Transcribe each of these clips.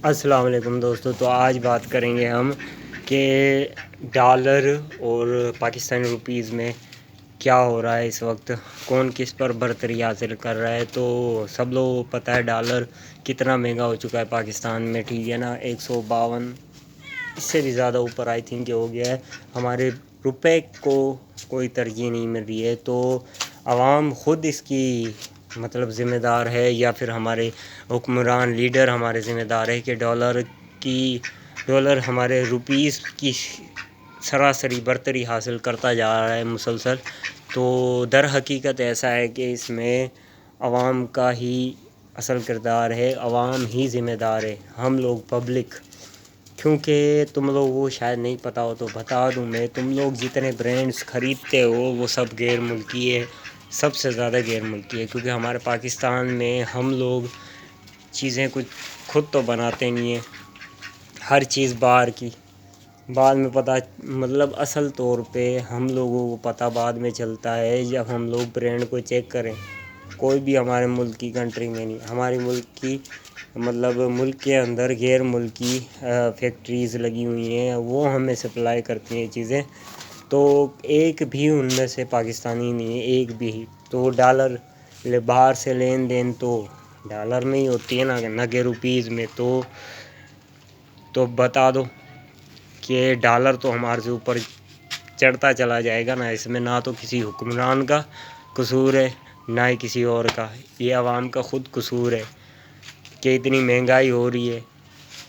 السلام علیکم دوستو، تو آج بات کریں گے ہم کہ ڈالر اور پاکستانی روپیز میں کیا ہو رہا ہے اس وقت، کون کس پر برتری حاصل کر رہا ہے۔ تو سب لوگوں کو پتہ ہے ڈالر کتنا مہنگا ہو چکا ہے پاکستان میں، ٹھیک ہے نا، 152 اس سے بھی زیادہ اوپر آئی تھنک ہو گیا ہے۔ ہمارے روپے کو کوئی ترجیح نہیں مل رہی ہے، تو عوام خود اس کی ذمہ دار ہے یا پھر ہمارے حکمران لیڈر ہمارے ذمہ دار ہے کہ ڈالر ہمارے روپیز کی سراسری برتری حاصل کرتا جا رہا ہے مسلسل۔ تو در حقیقت ایسا ہے کہ اس میں عوام کا ہی اصل کردار ہے، عوام ہی ذمہ دار ہے، ہم لوگ پبلک۔ کیونکہ تم لوگوں کو شاید نہیں پتہ ہو تو بتا دوں میں، تم لوگ جتنے برانڈز خریدتے ہو وہ سب غیر ملکی ہے، سب سے زیادہ غیر ملکی ہے۔ کیونکہ ہمارے پاکستان میں ہم لوگ چیزیں کچھ خود تو بناتے نہیں ہیں، ہر چیز باہر کی، بعد میں پتہ اصل طور پہ ہم لوگوں کو پتہ بعد میں چلتا ہے جب ہم لوگ برانڈ کو چیک کریں۔ کوئی بھی ہمارے ملک کی کنٹری میں نہیں، ہماری ملک کی ملک کے اندر غیر ملکی فیکٹریز لگی ہوئی ہیں، وہ ہمیں سپلائی کرتی ہیں چیزیں، تو ایک بھی ان میں سے پاکستانی نہیں ہے، ایک بھی۔ تو ڈالر باہر سے لین دین تو ڈالر میں ہی ہوتی ہے نہ کہ روپیز میں۔ تو بتا دو کہ ڈالر تو ہمارے سے اوپر چڑھتا چلا جائے گا نا، اس میں نہ تو کسی حکمران کا قصور ہے نہ ہی کسی اور کا، یہ عوام کا خود قصور ہے کہ اتنی مہنگائی ہو رہی ہے۔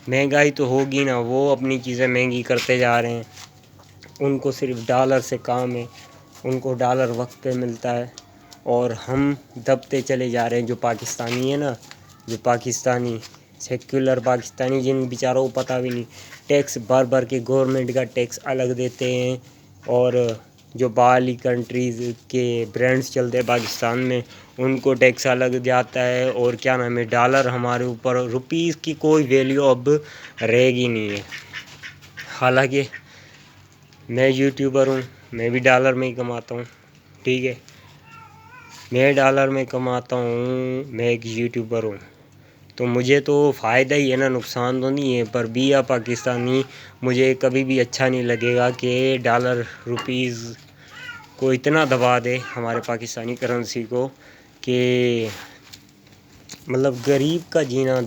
مہنگائی تو ہوگی نا، وہ اپنی چیزیں مہنگی کرتے جا رہے ہیں، ان کو صرف ڈالر سے کام ہے، ان کو ڈالر وقت پہ ملتا ہے، اور ہم دبتے چلے جا رہے ہیں۔ جو پاکستانی ہے نا، جو پاکستانی سیکولر پاکستانی، جن بیچاروں کو پتہ بھی نہیں، ٹیکس بھر کے گورنمنٹ کا ٹیکس الگ دیتے ہیں، اور جو باہرلی کنٹریز کے برانڈز چلتے ہیں پاکستان میں ان کو ٹیکس الگ جاتا ہے، اور کیا نام ہے، ڈالر ہمارے اوپر، روپیز کی کوئی ویلیو اب رہے گی نہیں ہے۔ حالانکہ میں یوٹیوبر ہوں، میں بھی ڈالر میں ہی کماتا ہوں، ٹھیک ہے، میں ڈالر میں کماتا ہوں، میں ایک یوٹیوبر ہوں، تو مجھے تو فائدہ ہی ہے نا، نقصان تو نہیں ہے۔ پر بھی پاکستانی مجھے کبھی بھی اچھا نہیں لگے گا کہ ڈالر روپیز کو اتنا دبا دے ہمارے پاکستانی کرنسی کو کہ غریب کا جینا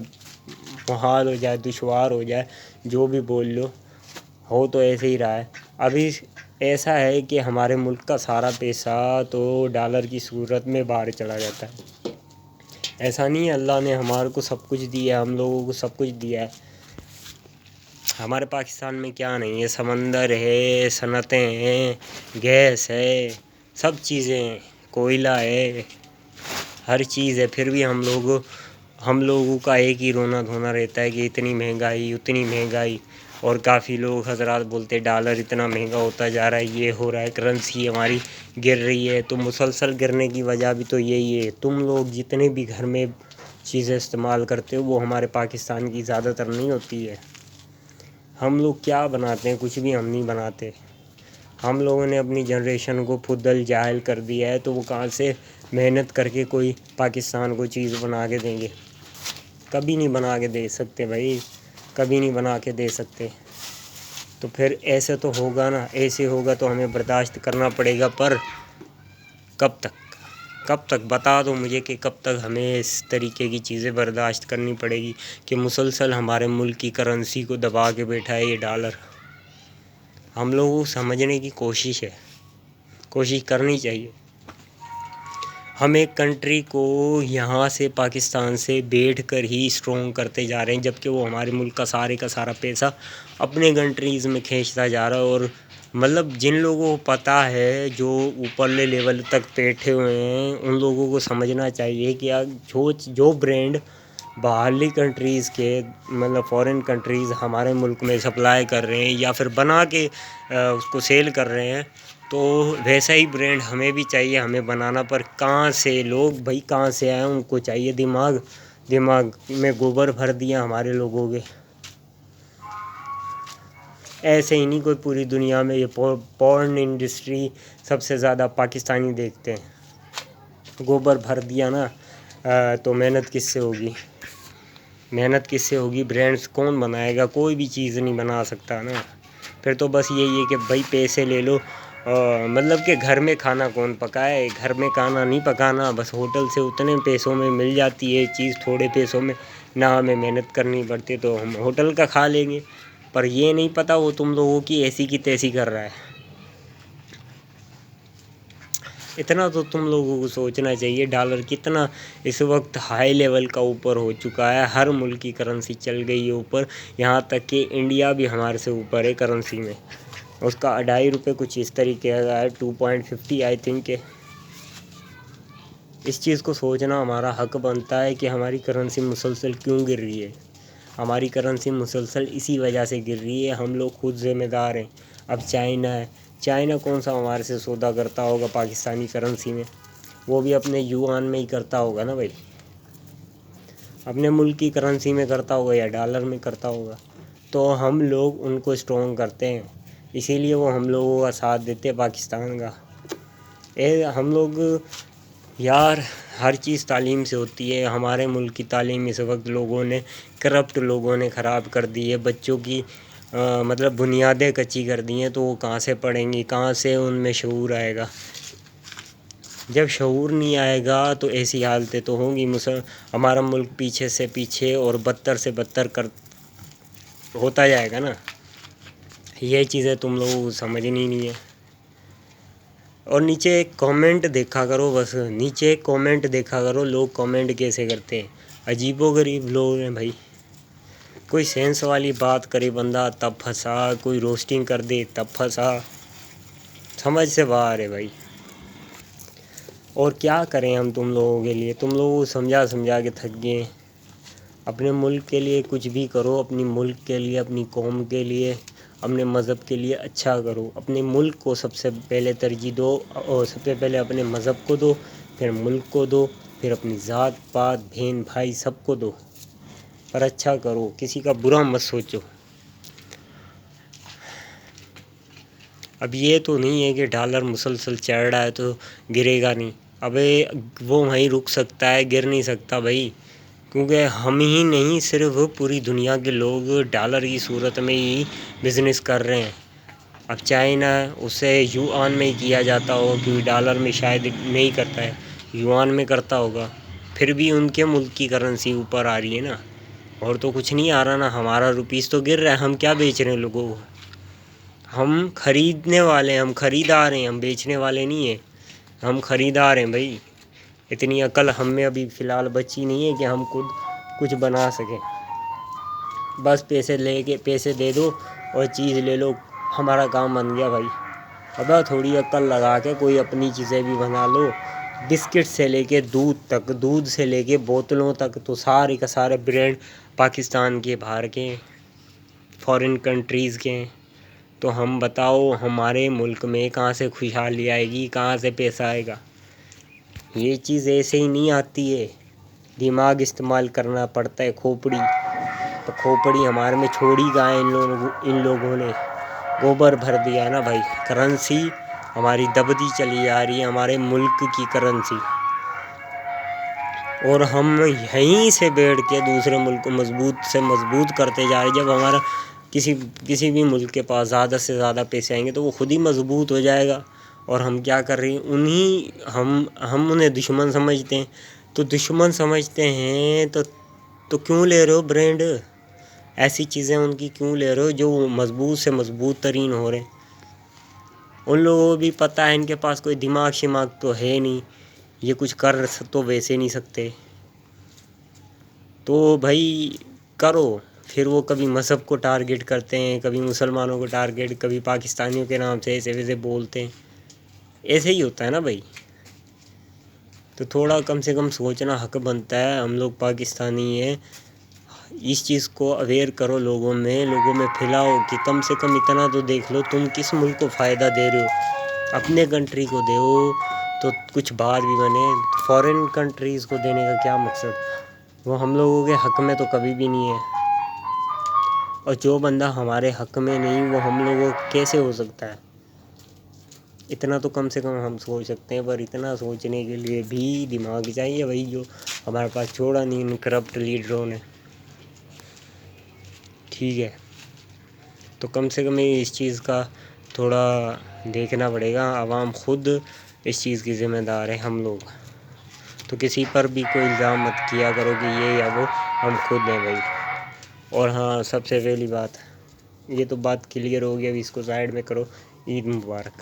محال ہو جائے، دشوار ہو جائے، جو بھی بول لو، ہو تو ایسے ہی رہا ہے۔ ابھی ایسا ہے کہ ہمارے ملک کا سارا پیسہ تو ڈالر کی صورت میں باہر چلا جاتا ہے۔ ایسا نہیں ہے، اللہ نے ہمارے کو سب کچھ دیا ہے، ہم لوگوں کو سب کچھ دیا ہے۔ ہمارے پاکستان میں کیا نہیں ہے، سمندر ہے، صنعتیں ہیں، گیس ہے، سب چیزیں ہیں، کوئلہ ہے، ہر چیز ہے۔ پھر بھی ہم لوگوں کا ایک ہی رونا دھونا رہتا ہے کہ اتنی مہنگائی، اتنی مہنگائی، اور کافی لوگ حضرات بولتے ڈالر اتنا مہنگا ہوتا جا رہا ہے، یہ ہو رہا ہے، کرنسی ہماری گر رہی ہے۔ تو مسلسل گرنے کی وجہ بھی تو یہی ہے، تم لوگ جتنے بھی گھر میں چیزیں استعمال کرتے ہو وہ ہمارے پاکستان کی زیادہ تر نہیں ہوتی ہے۔ ہم لوگ کیا بناتے ہیں؟ کچھ بھی ہم نہیں بناتے۔ ہم لوگوں نے اپنی جنریشن کو فدل جاہل کر دیا ہے، تو وہ کہاں سے محنت کر کے کوئی پاکستان کو چیز بنا کے دیں گے؟ کبھی نہیں بنا کے دے سکتے بھائی، کبھی نہیں بنا کے دے سکتے۔ تو پھر ایسے تو ہوگا نا، ایسے ہوگا تو ہمیں برداشت کرنا پڑے گا، پر کب تک بتا دو مجھے کہ کب تک ہمیں اس طریقے کی چیزیں برداشت کرنی پڑے گی کہ مسلسل ہمارے ملک کی کرنسی کو دبا کے بیٹھا ہے یہ ڈالر۔ ہم لوگوں کو سمجھنے کی کوشش کرنی چاہیے۔ ہم ایک کنٹری کو یہاں سے پاکستان سے بیٹھ کر ہی اسٹرانگ کرتے جا رہے ہیں، جبکہ وہ ہمارے ملک کا سارا پیسہ اپنے کنٹریز میں کھینچتا جا رہا ہے۔ اور جن لوگوں کو پتہ ہے، جو اوپرلے لیول تک بیٹھے ہوئے ہیں، ان لوگوں کو سمجھنا چاہیے کہ جو برانڈ باہرلی کنٹریز کے فورن کنٹریز ہمارے ملک میں سپلائی کر رہے ہیں یا پھر بنا کے اس کو سیل کر رہے ہیں، تو ویسا ہی برانڈ ہمیں بھی چاہیے، ہمیں بنانا۔ پر کہاں سے لوگ بھائی کہاں سے آئے، ان کو چاہیے دماغ میں گوبر بھر دیا ہمارے لوگوں کے۔ ایسے ہی نہیں، کوئی پوری دنیا میں یہ پورن انڈسٹری سب سے زیادہ پاکستانی دیکھتے ہیں۔ گوبر بھر دیا نا، تو محنت کس سے ہوگی؟ محنت کس سے ہوگی؟ برانڈس کون بنائے گا؟ کوئی بھی چیز نہیں بنا سکتا نا. پھر تو بس یہی ہے کہ بھائی پیسے لے لو. مطلب کہ گھر میں کھانا کون پکائے؟ گھر میں کھانا نہیں پکانا، بس ہوٹل سے اتنے پیسوں میں مل جاتی ہے چیز، تھوڑے پیسوں میں، نہ ہمیں محنت کرنی پڑتی تو ہم ہوٹل کا کھا لیں گے. پر یہ نہیں پتہ وہ تم لوگوں کی ایسی کی تیسی کر رہا ہے. اتنا تو تم لوگوں کو سوچنا چاہیے. ڈالر کتنا اس وقت ہائی لیول کا اوپر ہو چکا ہے. ہر ملک کی کرنسی چل گئی ہے اوپر، یہاں تک کہ انڈیا بھی ہمارے سے اوپر ہے کرنسی میں. اس کا 2.5 روپے کچھ اس طریقے کا ہے، 2.50 آئی تھنک. اس چیز کو سوچنا ہمارا حق بنتا ہے کہ ہماری کرنسی مسلسل کیوں گر رہی ہے. ہماری کرنسی مسلسل اسی وجہ سے گر رہی ہے، ہم لوگ خود ذمہ دار ہیں. اب چائنا ہے، چائنا کون سا ہمارے سے سودا کرتا ہوگا پاکستانی کرنسی میں؟ وہ بھی اپنے یوان میں ہی کرتا ہوگا نا بھائی. اپنے ملک کی کرنسی میں کرتا ہوگا یا ڈالر میں کرتا ہوگا. تو ہم لوگ ان کو اسٹرانگ کرتے ہیں، اسی لیے وہ ہم لوگوں کا ساتھ دیتے ہیں پاکستان کا. ہم لوگ یار ہر چیز تعلیم سے ہوتی ہے. ہمارے ملک کی تعلیم اس وقت لوگوں نے، کرپٹ لوگوں نے خراب کر دی ہے. بچوں کی مطلب بنیادیں کچی کر دی ہیں، تو وہ کہاں سے پڑھیں گی؟ کہاں سے ان میں شعور آئے گا؟ جب شعور نہیں آئے گا تو ایسی حالتیں تو ہوں گی. ہمارا ملک پیچھے سے پیچھے اور بدتر سے بدتر ہوتا جائے گا نا. یہ چیزیں تم لوگوں کو سمجھنی نہیں ہے. اور نیچے ایک کامنٹ دیکھا کرو، بس نیچے ایک کامنٹ دیکھا کرو لوگ کامنٹ کیسے کرتے ہیں. عجیب و غریب لوگ ہیں بھائی. کوئی سینس والی بات کرے بندہ تب پھنسا، کوئی روسٹنگ کر دے تب پھنسا. سمجھ سے باہر ہے بھائی. اور کیا کریں ہم تم لوگوں کے لیے؟ تم لوگوں کو سمجھا سمجھا کے تھک گئے. اپنے ملک کے لیے کچھ بھی کرو، اپنی ملک کے لیے، اپنی قوم کے لیے، اپنے مذہب کے لیے اچھا کرو. اپنے ملک کو سب سے پہلے ترجیح دو، اور سب سے پہلے اپنے مذہب کو دو، پھر ملک کو دو، پھر اپنی ذات پات بہن بھائی سب کو دو. پر اچھا کرو، کسی کا برا مت سوچو. اب یہ تو نہیں ہے کہ ڈالر مسلسل چڑھ رہا ہے تو گرے گا نہیں. ابے وہ وہیں رک سکتا ہے، گر نہیں سکتا بھائی. کیونکہ ہم ہی نہیں، صرف پوری دنیا کے لوگ ڈالر کی صورت میں ہی بزنس کر رہے ہیں. اب چائنا اسے یوان میں ہی کیا جاتا ہوگا، کیونکہ ڈالر میں شاید نہیں کرتا ہے، یوان میں کرتا ہوگا. پھر بھی ان کے ملک کی کرنسی اوپر آ رہی ہے نا. اور تو کچھ نہیں آ رہا نا. ہمارا روپیز تو گر رہا ہے. ہم کیا بیچ رہے ہیں لوگوں کو؟ ہم خریدنے والے ہیں، ہم خریدار ہیں، ہم بیچنے والے نہیں ہیں. ہم خریدار ہیں بھائی. اتنی عقل ہم میں ابھی فی الحال بچی نہیں ہے کہ ہم خود کچھ بنا سکیں. بس پیسے دے دو اور چیز لے لو، ہمارا کام بن گیا بھائی. اب تھوڑی عقل لگا کے کوئی اپنی چیزیں بھی بنا لو. بسکٹ سے لے کے دودھ تک، دودھ سے لے کے بوتلوں تک، تو سارے کا سارے برانڈ پاکستان کے، باہر کے، فورن کنٹریز کے ہیں. تو ہم بتاؤ ہمارے ملک میں کہاں سے خوشحالی آئے گی؟ کہاں سے پیسہ آئے گا؟ یہ چیز ایسے ہی نہیں آتی ہے، دماغ استعمال کرنا پڑتا ہے. کھوپڑی تو کھوپڑی ہمارے میں چھوڑی کہاں ہے؟ ان لوگوں نے گوبر بھر دیا نا بھائی. کرنسی ہماری دبتی چلی جا رہی ہے، ہمارے ملک کی کرنسی. اور ہم یہیں سے بیٹھ کے دوسرے ملک کو مضبوط سے مضبوط کرتے جا رہے ہیں. جب ہمارا کسی بھی ملک کے پاس زیادہ سے زیادہ پیسے آئیں گے تو وہ خود ہی مضبوط ہو جائے گا. اور ہم کیا کر رہے ہیں؟ ہم انہیں دشمن سمجھتے ہیں. تو دشمن سمجھتے ہیں تو کیوں لے رہے ہو برانڈ؟ ایسی چیزیں ان کی کیوں لے رہے ہو جو مضبوط سے مضبوط ترین ہو رہے ہیں؟ ان لوگوں کو بھی پتہ ہے ان کے پاس کوئی دماغ شماغ تو ہے نہیں، یہ کچھ کر تو ویسے نہیں سکتے. تو بھائی کرو. پھر وہ کبھی مذہب کو ٹارگٹ کرتے ہیں، کبھی مسلمانوں کو ٹارگٹ، کبھی پاکستانیوں کے نام سے ایسے ویسے بولتے ہیں. ایسے ہی ہوتا ہے نا بھائی. تو تھوڑا کم سے کم سوچنا حق بنتا ہے. ہم لوگ پاکستانی ہیں، اس چیز کو اویئر کرو، لوگوں میں پھیلاؤ کہ کم سے کم اتنا تو دیکھ لو تم کس ملک کو فائدہ دے رہے ہو. اپنے کنٹری کو دو تو کچھ بات بھی بنے. فورن کنٹریز کو دینے کا کیا مقصد؟ وہ ہم لوگوں کے حق میں تو کبھی بھی نہیں ہے. اور جو بندہ ہمارے حق میں نہیں وہ ہم لوگوں کیسے ہو سکتا ہے؟ اتنا تو کم سے کم ہم سوچ سکتے ہیں. پر اتنا سوچنے کے لیے بھی دماغ چاہیے، وہی جو ہمارے پاس چھوڑا نہیں ان کرپٹ لیڈروں نے. ٹھیک ہے، تو کم سے کم اس چیز کا تھوڑا دیکھنا پڑے گا. عوام خود اس چیز کی ذمہ دار ہے، ہم لوگ. تو کسی پر بھی کوئی الزام مت کیا کرو کہ یہ یا وہ، ہم خود ہیں بھائی. اور ہاں، سب سے پہلی بات، یہ تو بات کلیئر ہو گئی، اب اس کو سائڈ میں کرو. عید مبارک.